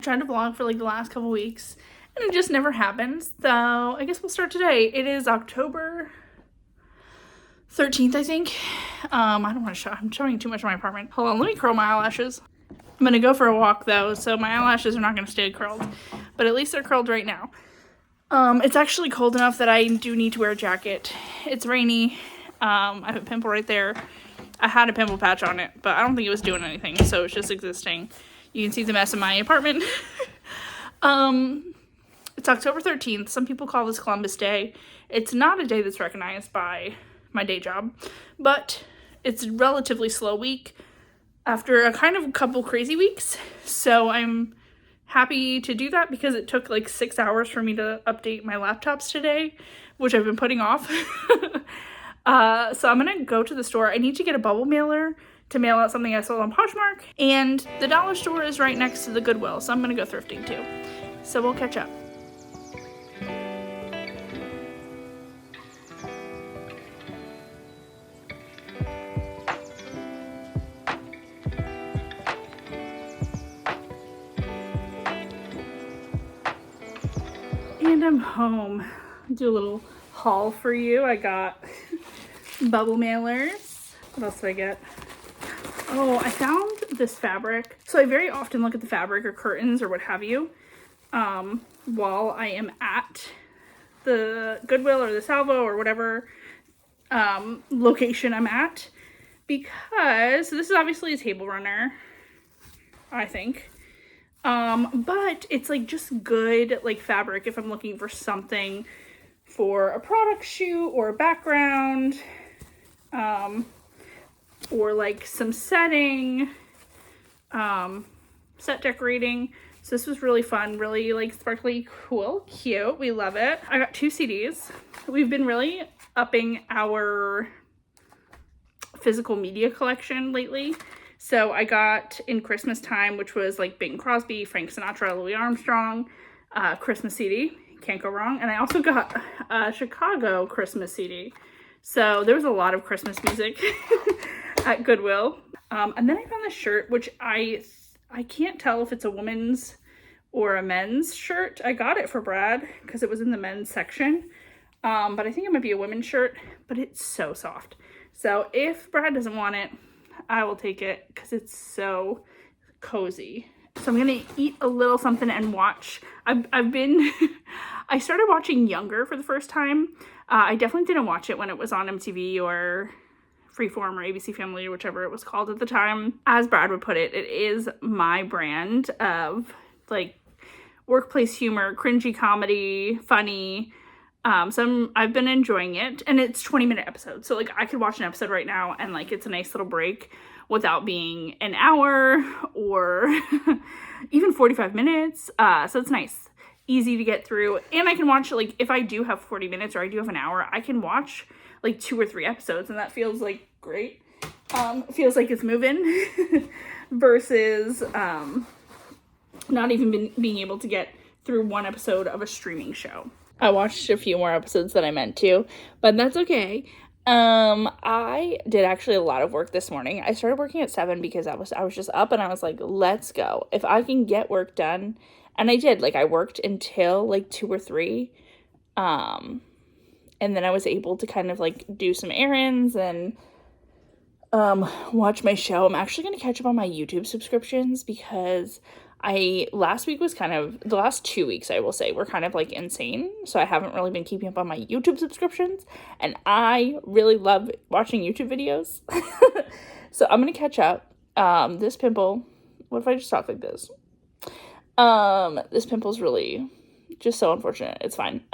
I tried to vlog for like the last couple weeks and it just never happens. So I guess we'll start today. It is October 13th, I think. I don't want to show. I'm showing too much of my apartment. Hold on, let me curl my eyelashes. I'm going to go for a walk though, so my eyelashes are not going to stay curled. But at least they're curled right now. It's actually cold enough that I do need to wear a jacket. It's rainy. I have a pimple right there. I had a pimple patch on it, but I don't think it was doing anything, so it's just existing. You can see the mess in my apartment. It's October 13th. Some people call this Columbus Day. It's not a day that's recognized by my day job, but it's a relatively slow week after a kind of a couple crazy weeks. So I'm happy to do that because it took like 6 hours for me to update my laptops today, which I've been putting off. So I'm gonna go to the store. I need to get a bubble mailer to mail out something I sold on Poshmark, and the dollar store is right next to the Goodwill, so I'm gonna go thrifting too. So we'll catch up. And I'm home. I'll do a little haul for you. I got bubble mailers. What else did I get? Oh, I found this fabric. So I very often look at the fabric or curtains or what have you while I am at the Goodwill or the Salvo or whatever location I'm at, because this is obviously a table runner, I think. But it's like just good like fabric if I'm looking for something for a product shoot or a background, or like some setting, set decorating. So this was really fun, really like sparkly, cool, cute. We love it. I got 2 CDs. We've been really upping our physical media collection lately. So I got In Christmas Time, which was like Bing Crosby, Frank Sinatra, Louis Armstrong, Christmas CD. Can't go wrong. And I also got a Chicago Christmas CD. So there was a lot of Christmas music at Goodwill. And then I found this shirt, which I can't tell if it's a woman's or a men's shirt. I got it for Brad because it was in the men's section. But I think it might be a women's shirt, but it's so soft. So if Brad doesn't want it, I will take it because it's so cozy. So I'm gonna eat a little something and watch. I started watching Younger for the first time. I definitely didn't watch it when it was on MTV or Freeform or ABC Family or whichever it was called at the time. As Brad would put it, it is my brand of like workplace humor, cringy comedy, funny. So I've been enjoying it, and it's 20-minute episodes. So like I could watch an episode right now and like it's a nice little break without being an hour or even 45 minutes. So it's nice, easy to get through. And I can watch, like if I do have 40 minutes or I do have an hour, I can watch like 2 or 3 episodes, and that feels like great. It feels like it's moving versus not even being able to get through one episode of a streaming show. I watched a few more episodes than I meant to, but that's okay. I did actually a lot of work this morning. I started working at 7 because I was just up and I was like, let's go. If I can get work done, and I did, like I worked until like 2 or 3. And then I was able to kind of like do some errands and watch my show. I'm actually going to catch up on my YouTube subscriptions because last week was kind of, the last 2 weeks I will say were kind of like insane. So I haven't really been keeping up on my YouTube subscriptions, and I really love watching YouTube videos. So I'm going to catch up. This pimple, what if I just talk like this? This pimple's really just so unfortunate. It's fine.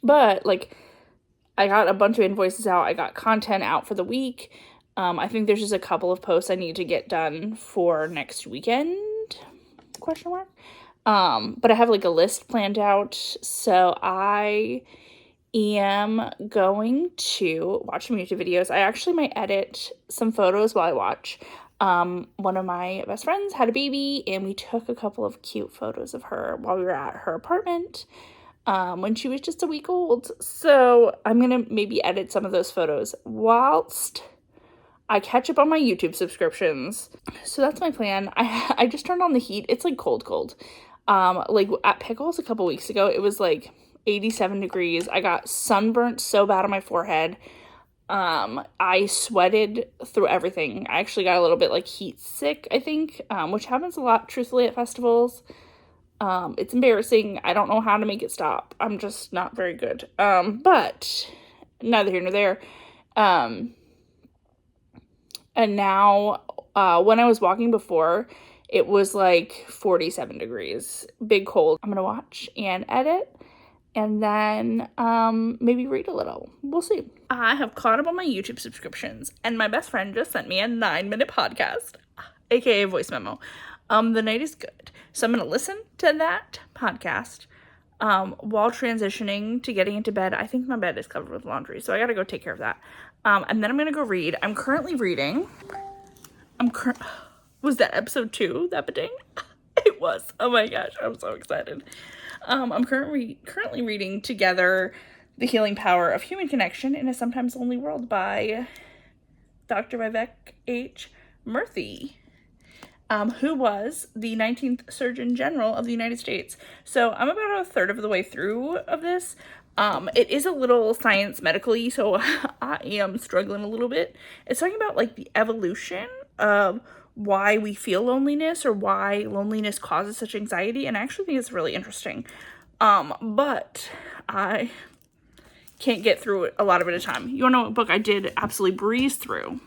But like I got a bunch of invoices out. I got content out for the week. I think there's just a couple of posts I need to get done for next weekend, ? But I have like a list planned out. So I am going to watch some YouTube videos. I actually might edit some photos while I watch. One of my best friends had a baby, and we took a couple of cute photos of her while we were at her apartment when she was just a week old. So I'm going to maybe edit some of those photos whilst I catch up on my YouTube subscriptions. So that's my plan. I just turned on the heat. It's like cold. Like at Pickles a couple weeks ago, it was like 87 degrees. I got sunburnt so bad on my forehead. I sweated through everything. I actually got a little bit like heat sick, I think, which happens a lot, truthfully, at festivals. It's embarrassing. I don't know how to make it stop. I'm just not very good. But neither here nor there. And now, when I was walking before, it was like 47 degrees. Big cold. I'm gonna watch and edit. And then maybe read a little. We'll see. I have caught up on my YouTube subscriptions, and my best friend just sent me a 9-minute podcast, aka voice memo. The night is good. So I'm going to listen to that podcast while transitioning to getting into bed. I think my bed is covered with laundry, so I got to go take care of that. And then I'm going to go read. I'm currently reading. Was that episode 2, that ba-ding? It was. Oh my gosh, I'm so excited. I'm currently reading Together, The Healing Power of Human Connection in a Sometimes Lonely World by Dr. Vivek H. Murthy, who was the 19th Surgeon General of the United States. So I'm about a third of the way through of this. It is a little science medically, so I am struggling a little bit. It's talking about like the evolution of why we feel loneliness or why loneliness causes such anxiety, and I actually think it's really interesting. But I can't get through it a lot of it at a time. You wanna know what book I did absolutely breeze through?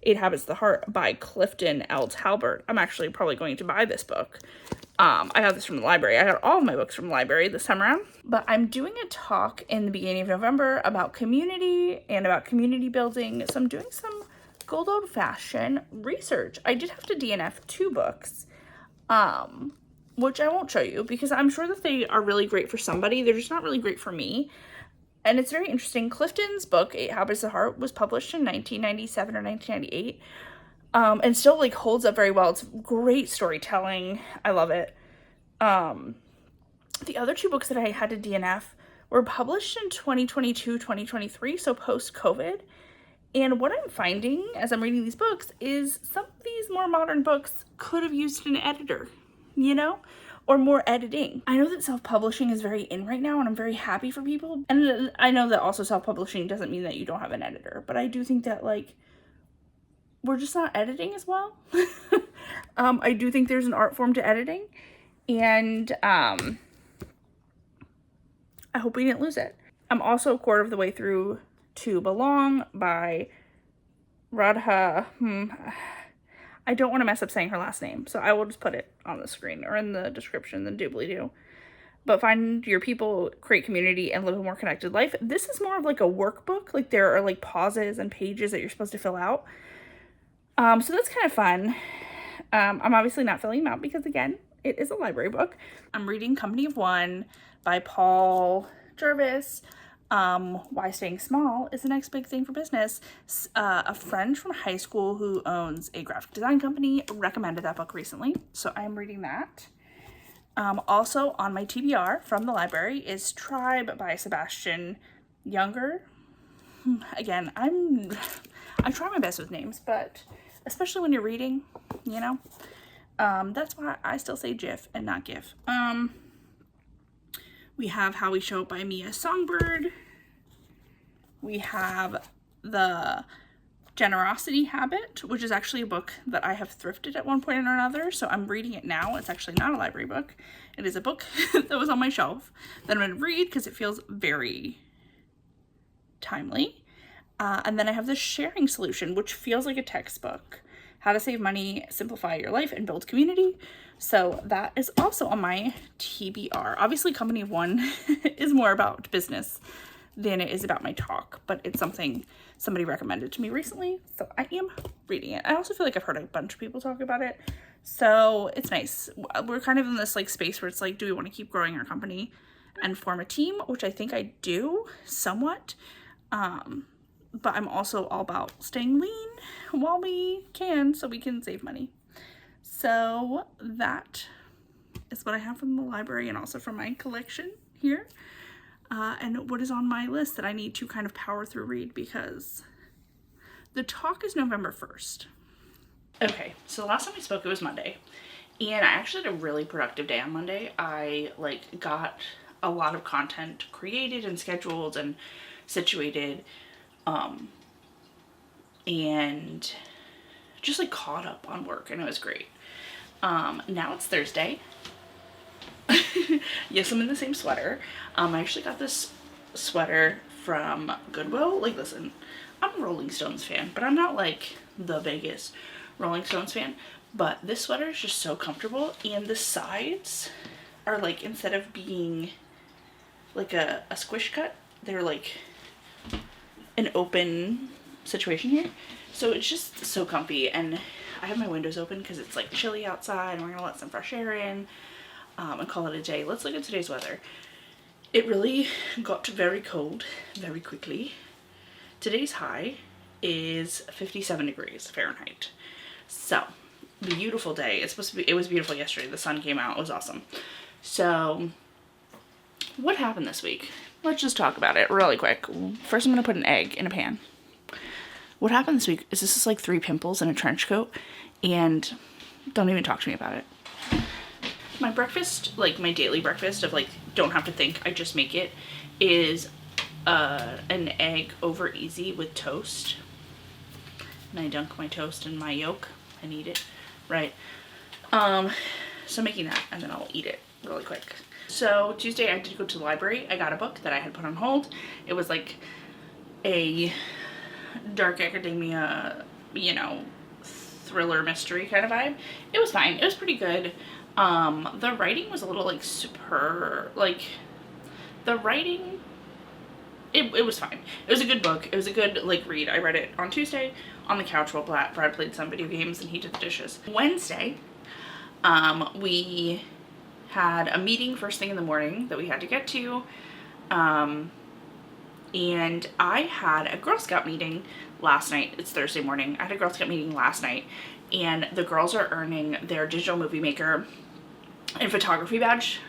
8 Habits of the Heart by Clifton L. Talbert. I'm actually probably going to buy this book. I got this from the library. I got all of my books from the library this time around. But I'm doing a talk in the beginning of November about community and about community building. So I'm doing some good old-fashioned research. I did have to DNF 2 books, which I won't show you because I'm sure that they are really great for somebody. They're just not really great for me. And it's very interesting. Clifton's book, 8 Habits of the Heart, was published in 1997 or 1998. And still like holds up very well. It's great storytelling. I love it. The other 2 books that I had to DNF were published in 2022, 2023, so post-COVID. And what I'm finding as I'm reading these books is some of these more modern books could have used an editor, you know, or more editing. I know that self-publishing is very in right now, and I'm very happy for people. And I know that also self-publishing doesn't mean that you don't have an editor, but I do think that like we're just not editing as well. I do think there's an art form to editing, and I hope we didn't lose it. I'm also a quarter of the way through To Belong by Radha. I don't want to mess up saying her last name, so I will just put it on the screen or in the description, the doobly-doo. But find your people, create community, and live a more connected life. This is more of like a workbook. Like there are like pauses and pages that you're supposed to fill out. So that's kind of fun. I'm obviously not filling them out because, again, it is a library book. I'm reading Company of One by Paul Jarvis. Why Staying Small is the next big thing for business. A friend from high school who owns a graphic design company recommended that book recently, so I'm reading that. Also on my TBR from the library is Tribe by Sebastian Junger. Again, I try my best with names, but especially when you're reading, you know, that's why I still say GIF and not GIF. We have How We Show Up by Mia Songbird. We have The Generosity Habit, which is actually a book that I have thrifted at one point or another, so I'm reading it now. It's actually not a library book. It is a book that was on my shelf that I'm going to read because it feels very timely. And then I have The Sharing Solution, which feels like a textbook. How to Save Money, Simplify Your Life, and Build Community. So that is also on my TBR. Obviously, Company of One is more about business than it is about my talk, but it's something somebody recommended to me recently, so I am reading it. I also feel like I've heard a bunch of people talk about it, so it's nice. We're kind of in this like space where it's like, do we want to keep growing our company and form a team, which I think I do somewhat. But I'm also all about staying lean while we can so we can save money. So that is what I have from the library and also from my collection here. And what is on my list that I need to kind of power through read because The talk is November 1st. Okay, so the last time we spoke, it was Monday. And I actually had a really productive day on Monday. I like got a lot of content created and scheduled and situated. And just like caught up on work, and it was great. Now it's Thursday. Yes, I'm in the same sweater. I actually got this sweater from Goodwill. Like, listen, I'm a Rolling Stones fan, but I'm not like the biggest Rolling Stones fan. But this sweater is just so comfortable, and the sides are like, instead of being like a squish cut, they're like an open situation here. So it's just so comfy, and I have my windows open because it's like chilly outside, and we're gonna let some fresh air in and call it a day. Let's look at today's weather. It really got very cold very quickly. Today's high is 57 degrees Fahrenheit. So, beautiful day. It's supposed to be, it was beautiful yesterday. The sun came out, it was awesome. So, what happened this week? Let's just talk about it really quick. First, I'm gonna put an egg in a pan. What happened this week is this is like 3 pimples in a trench coat, and don't even talk to me about it. My breakfast, like my daily breakfast of like, don't have to think, I just make it, is an egg over easy with toast. And I dunk my toast in my yolk and eat it, right? So making that, and then I'll eat it really quick. So Tuesday I did go to the library. I got a book that I had put on hold. It was like a dark academia, you know, thriller mystery kind of vibe. It was fine. It was pretty good. The writing was a little like super, like the writing, it was fine. It was a good book. It was a good like read. I read it on Tuesday on the couch while Brad played some video games and he did the dishes. Wednesday, we had a meeting first thing in the morning that we had to get to. And I had a Girl Scout meeting last night. It's Thursday morning. I had a Girl Scout meeting last night, and the girls are earning their digital movie maker and photography badge.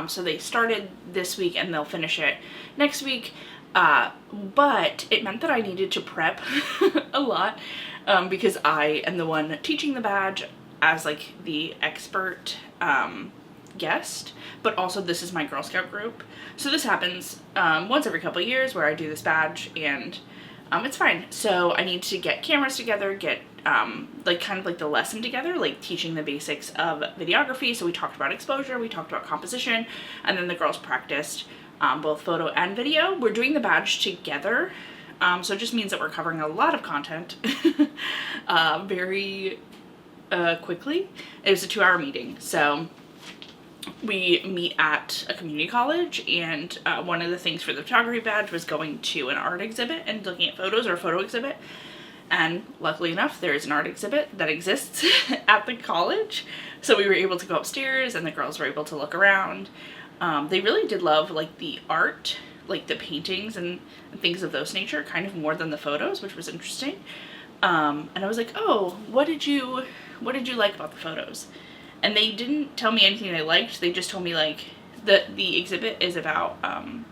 So they started this week and they'll finish it next week. But it meant that I needed to prep a lot, because I am the one teaching the badge as like the expert, guest, but also this is my Girl Scout group. So this happens once every couple of years where I do this badge, and it's fine. So I need to get cameras together, get like kind of like the lesson together, like teaching the basics of videography. So we talked about exposure, we talked about composition, and then the girls practiced both photo and video. We're doing the badge together, so it just means that we're covering a lot of content very quickly. It was a 2-hour meeting, so we meet at a community college, and one of the things for the photography badge was going to an art exhibit and looking at photos, or a photo exhibit. And luckily enough, there is an art exhibit that exists at the college. So we were able to go upstairs and the girls were able to look around. They really did love like the art, like the paintings and things of those nature, kind of more than the photos, which was interesting. And I was like, oh, what did you like about the photos? And they didn't tell me anything they liked. They just told me like the exhibit is about,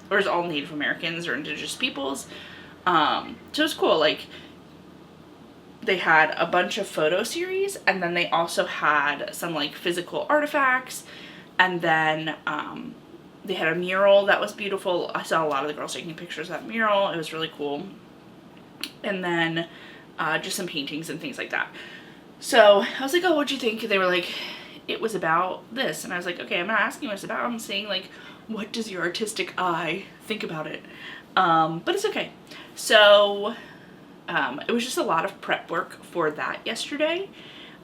or is all Native Americans or indigenous peoples. So it's cool. Like they had a bunch of photo series, and then they also had some like physical artifacts. And then they had a mural that was beautiful. I saw a lot of the girls taking pictures of that mural. It was really cool. And then just some paintings and things like that. So I was like, oh, what'd you think? And they were like, it was about this. And I was like, okay, I'm not asking what it's about. I'm saying like, what does your artistic eye think about it? But it's okay. So it was just a lot of prep work for that yesterday.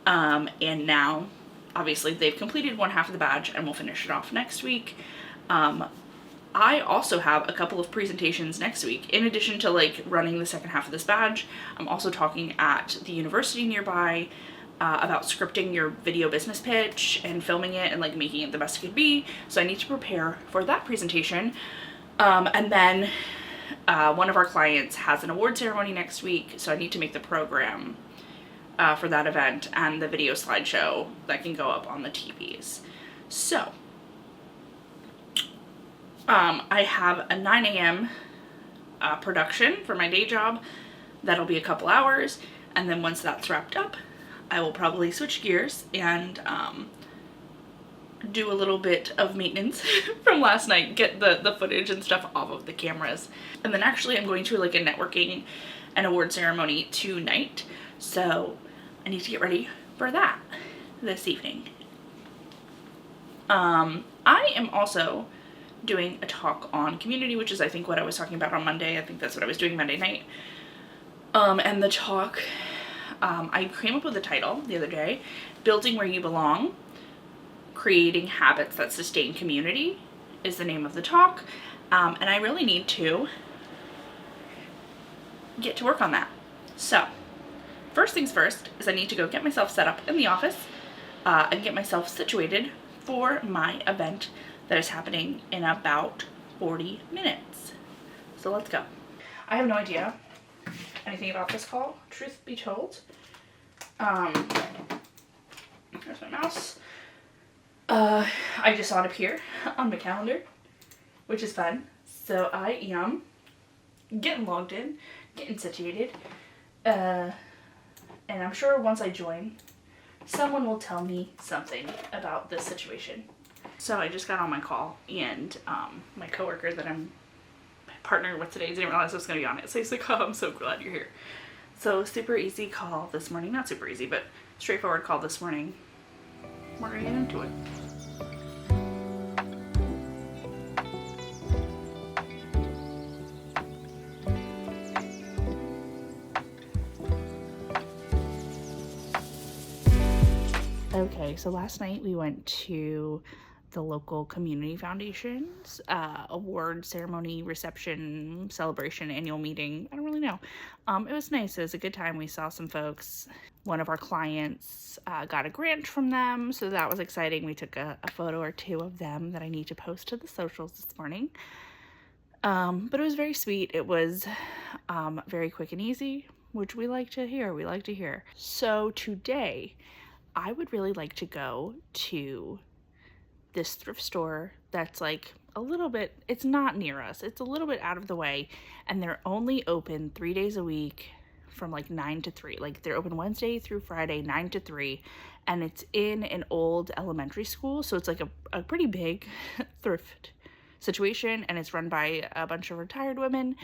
And now obviously they've completed one half of the badge and we'll finish it off next week. I also have a couple of presentations next week. In addition to like running the second half of this badge, I'm also talking at the university nearby about scripting your video business pitch and filming it and like making it the best it could be. So I need to prepare for that presentation. And then one of our clients has an award ceremony next week, so I need to make the program for that event and the video slideshow that can go up on the TVs. So I have a 9 a.m. Production for my day job. that'll be a couple hours, and then once that's wrapped up, I will probably switch gears and do a little bit of maintenance from last night, get the footage and stuff off of the cameras. And then actually I'm going to like a networking and award ceremony tonight, so I need to get ready for that this evening. I am also doing a talk on community, which is I think what I was talking about on Monday. I think that's what I was doing Monday night. And the talk, I came up with a title the other day, Building Where You Belong, Creating Habits That Sustain Community is the name of the talk. And I really need to get to work on that. So first things first is I need to go get myself set up in the office and get myself situated for my event that is happening in about 40 minutes. So let's go. I have no idea anything about this call, truth be told. There's my mouse. I just saw it appear on my calendar, which is fun. So I am getting logged in, getting situated, and I'm sure once I join, someone will tell me something about this situation. So I just got on my call, and my coworker that I'm partnering with today didn't realize I was going to be on it. So he's like, oh, I'm so glad you're here. So super easy call this morning. Not super easy, but straightforward call this morning. We're going to get into it. Okay, so last night we went to the local community foundation's award ceremony, reception, celebration, annual meeting. I don't really know. It was nice. It was a good time. We saw some folks. One of our clients got a grant from them, so that was exciting. We took a photo or two of them that I need to post to the socials this morning. But it was very sweet. It was very quick and easy, which we like to hear. So today, I would really like to go to this thrift store that's like a little bit, it's not near us, it's a little bit out of the way, and they're only open 3 days a week from like 9 to 3. Like they're open Wednesday through Friday, 9 to 3, and it's in an old elementary school, so it's like a pretty big thrift situation, and it's run by a bunch of retired women.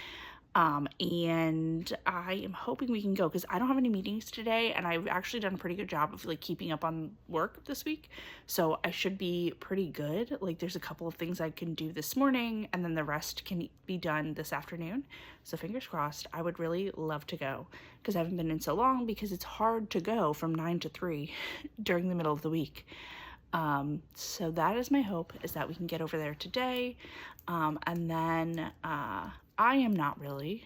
And I am hoping we can go because I don't have any meetings today, and I've actually done a pretty good job of like keeping up on work this week, so I should be pretty good. Like there's a couple of things I can do this morning, and then the rest can be done this afternoon, so fingers crossed. I would really love to go because I haven't been in so long, because it's hard to go from 9 to 3 during the middle of the week. So that is my hope, is that we can get over there today. And then I am not really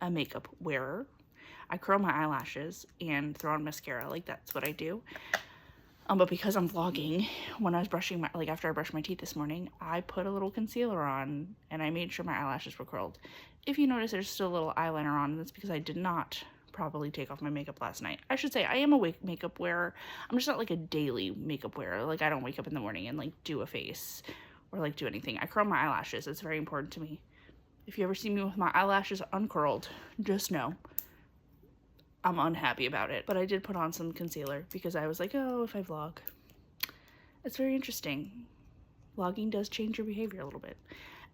a makeup wearer. I curl my eyelashes and throw on mascara. Like that's what I do. But because I'm vlogging, when I was brushing my, like after I brushed my teeth this morning, I put a little concealer on and I made sure my eyelashes were curled. If you notice there's still a little eyeliner on, that's because I did not properly take off my makeup last night. I should say I am a makeup wearer. I'm just not like a daily makeup wearer. Like I don't wake up in the morning and like do a face or like do anything. I curl my eyelashes. It's very important to me. If you ever see me with my eyelashes uncurled, just know I'm unhappy about it. But I did put on some concealer because I was like, oh, if I vlog. It's very interesting. Vlogging does change your behavior a little bit.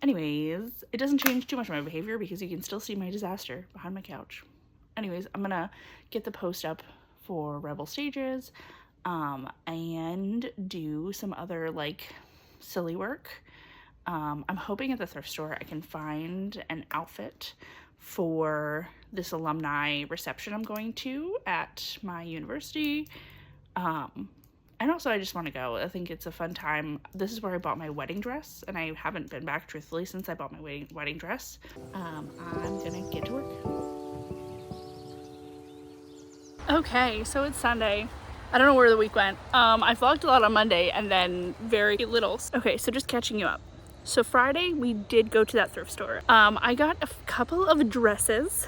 Anyways, it doesn't change too much of my behavior because you can still see my disaster behind my couch. Anyways, I'm gonna get the post up for Rebel Stages and do some other like silly work. I'm hoping at the thrift store I can find an outfit for this alumni reception I'm going to at my university. And also I just want to go. I think it's a fun time. This is where I bought my wedding dress, and I haven't been back truthfully since I bought my wedding dress. I'm gonna get to work. Okay, so it's Sunday. I don't know where the week went. I vlogged a lot on Monday and then very little. Okay, so just catching you up. So Friday we did go to that thrift store. I got a couple of dresses.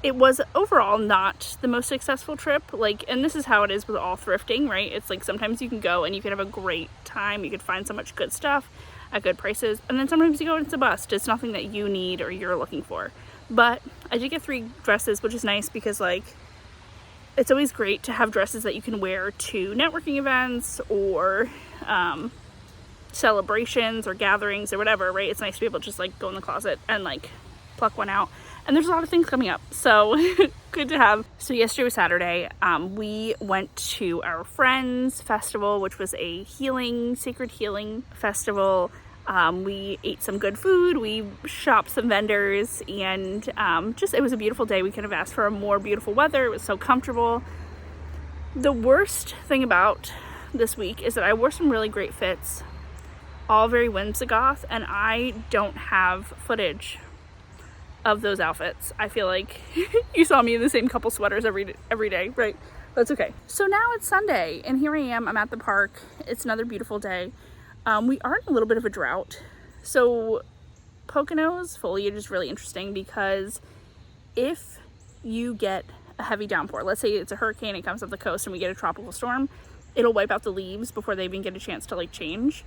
It was overall not the most successful trip. Like, and this is how it is with all thrifting, right? It's like sometimes you can go and you can have a great time. You could find so much good stuff at good prices. And then sometimes you go and it's a bust. It's nothing that you need or you're looking for. But I did get 3 dresses, which is nice because like it's always great to have dresses that you can wear to networking events or celebrations or gatherings or whatever, right? It's nice to be able to just like go in the closet and like pluck one out. And there's a lot of things coming up, so good to have. So yesterday was Saturday. We went to our friend's festival, which was a sacred healing festival. We ate some good food, we shopped some vendors, and it was a beautiful day. We could have asked for a more beautiful weather. It was so comfortable. The worst thing about this week is that I wore some really great fits, all very whimsigoth, and I don't have footage of those outfits. I feel like you saw me in the same couple sweaters every day, right? That's okay. So now it's Sunday, and here I am. I'm at the park. It's another beautiful day. We are in a little bit of a drought. So Poconos foliage is really interesting because if you get a heavy downpour, let's say it's a hurricane, it comes up the coast and we get a tropical storm, it'll wipe out the leaves before they even get a chance to like change.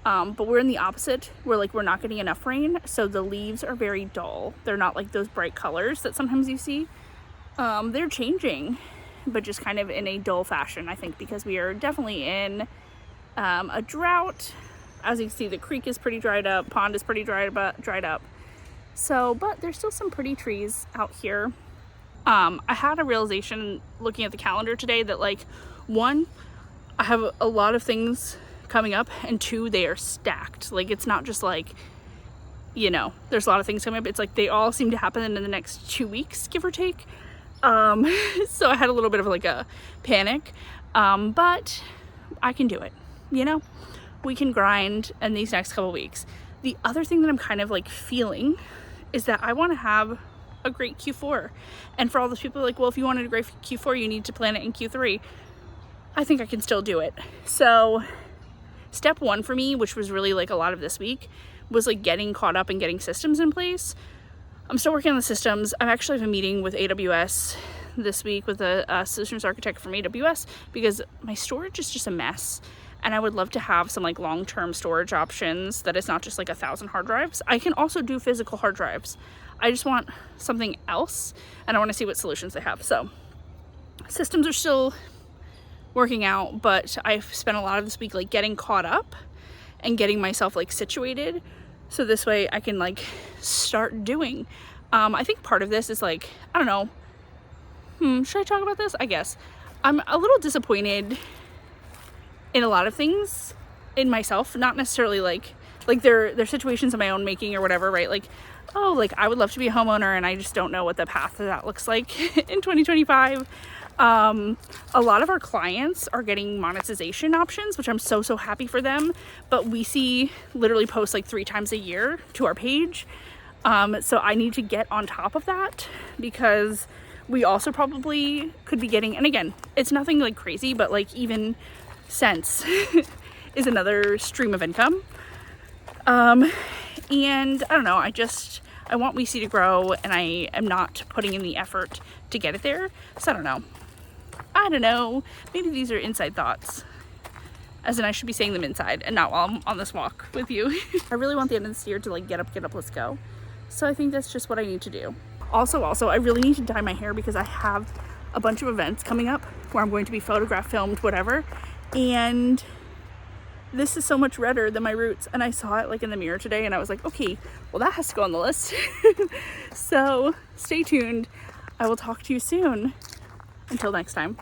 But we're in the opposite, where like we're not getting enough rain, so the leaves are very dull. They're not like those bright colors that sometimes you see. They're changing, but just kind of in a dull fashion, I think, because we are definitely in a drought. As you can see, the creek is pretty dried up, pond is pretty dried up. So, but there's still some pretty trees out here. I had a realization looking at the calendar today that like, 1, I have a lot of things coming up, and 2, they are stacked. Like, it's not just like, you know, there's a lot of things coming up. It's like they all seem to happen in the next 2 weeks, give or take. So I had a little bit of like a panic, but I can do it. You know, we can grind in these next couple weeks. The other thing that I'm kind of like feeling is that I want to have a great Q4. And for all those people like, well, if you wanted a great Q4, you need to plan it in Q3. I think I can still do it. So step 1 for me, which was really like a lot of this week, was like getting caught up and getting systems in place. I'm still working on the systems. I actually have a meeting with AWS this week with a solutions architect from AWS because my storage is just a mess. And I would love to have some like long-term storage options that is not just like 1,000 hard drives. I can also do physical hard drives. I just want something else, and I want to see what solutions they have. So systems are still working out, but I've spent a lot of this week like getting caught up and getting myself like situated, so this way I can like start doing. I think part of this is like, I don't know, should I talk about this? I guess I'm a little disappointed in a lot of things in myself, not necessarily like they're situations of my own making or whatever, right? Like, oh, like I would love to be a homeowner and I just don't know what the path to that looks like in 2025. A lot of our clients are getting monetization options, which I'm so happy for them, but we see literally posts like 3 times a year to our page. So I need to get on top of that because we also probably could be getting, and again, it's nothing like crazy, but like even cents is another stream of income. And I don't know, I want WeSee to grow, and I am not putting in the effort to get it there. So I don't know, maybe these are inside thoughts, as in I should be saying them inside and not while I'm on this walk with you. I really want the end of this year to like get up, let's go. So I think that's just what I need to do. Also, I really need to dye my hair because I have a bunch of events coming up where I'm going to be photographed, filmed, whatever. And this is so much redder than my roots. And I saw it like in the mirror today and I was like, okay, well that has to go on the list. So stay tuned. I will talk to you soon. Until next time.